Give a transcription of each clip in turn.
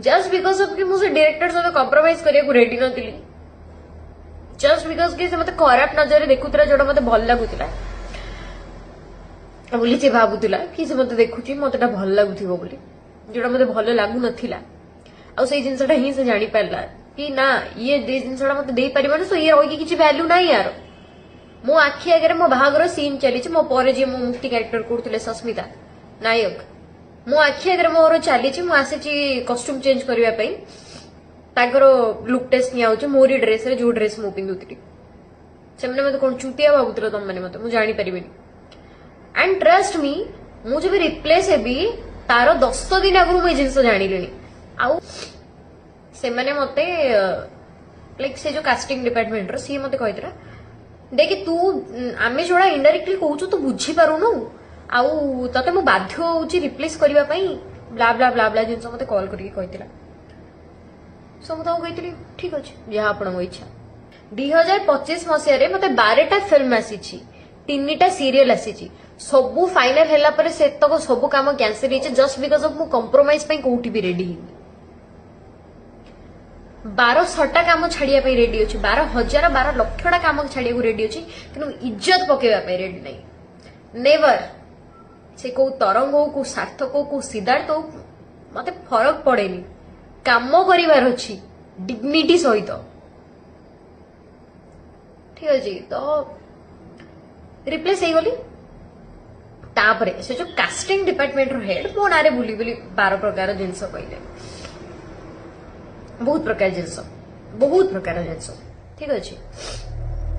just because of कि मुझे director सहित कम्प्रोमाइज करने रेडी नथिली जस्ट बिकज कि मत खराब नजर देखुला जोटा मत भल लगुला बोली से भावुला कि से मत देखुची मत भल लगुथिबो बोली जोटा मत भल लागु नथिला आ से जिनसटा ही से जानी पारला कि ना ये जिनसटा मत दे परिबन सो ये रही किछि वैल्यू नाही यार मो आखि आगे मो बाहागर सीन चली मो पर जी मो मुक्ति कैरेक्टर करते सस्मिता नायक मो आखि आगे मोर चली आसी कस्ट्यूम चेंज करने लुक टेस्ट नि मोरी ड्रेस रे जो ड्रेस मु पिंधुती से मत कौन चुतिया भावुल तुम मैंने मत मुझे जापर एंड ट्रस्ट मी मुझे भी रिप्लेस हेबी तार 10 दिन आगु मुझे जिन जानी आउ से मैंने मते लाइक से जो कास्टिंग डिपार्टमेंट सी मते कहितरा देख तू आमे जोड़ा इनडायरेक्टली कहूँ तू बुझी पारुनु आउ तते मु बाध्य होउची रिप्लेस करबा पई ब्ला ब्ला ब्ला ब्ला जिन मते कॉल करके कहितला सो मु ताऊ कहितली ठीक अछि जहा आपण मो इच्छा 2025 मसिया रे मते 12टा फिल्म आसीची 3टा सीरियल आसीची सबु फाइनल हैला परे सेतको सबु काम कैंसिल हिचे जस्ट बिकॉज ऑफ मु कॉम्प्रोमाइज पई कोठी भी रेडी 1200टा काम छाड़िया रेडी अच्छी 12,000 12 लक्षटा काम छाड़िया रेडी अच्छी कि इज्जत पकेवा रेडी नहीं नेवर से को तरंग हो को सार्थक हो को सिद्धार्थ हो मत फरक पड़ेनी काम करिवार अच्छी डिग्निटी सहित ठीक अच्छे तो रिप्लेस हो गली तापरे से जो कास्टिंग डिपार्टमेंट रो हेड मो नारे बुली बुली 12 प्रकार जिनस कहले बहुत प्रकार जिनस ठीक अच्छे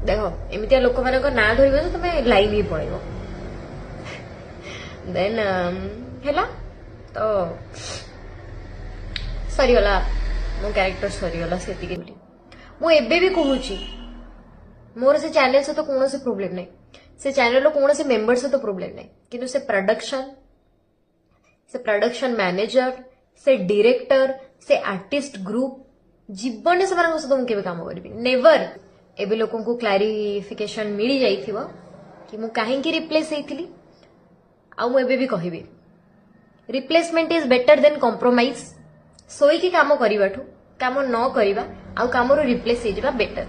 देख एमती लोक मान ना धरब तो तुम लाइन ही पड़ेगा देन है तो सरीगला मो कैरेक्टर सरीगला से मुझे भी कहूँ मोर से चैनल से तो कौन से प्रोब्लेम नहीं से चैनल कौन से मेंबर से तो प्रोब्लेम नहीं किंतु से प्रोडक्शन मैनेजर से डायरेक्टर से आर्टिस्ट ग्रुप जीवन से सहित मुझे काम करी नेवर एबे लोकों को क्लारिफिकेशन मिल जाइथिबो कि मु काहे की रिप्लेस हेइथिली आ मु एबे भी कहबी replacement is better than compromise सोई की काम करिबाठू काम न करिबा आ काम रो रिप्लेस हे जिबा बेटर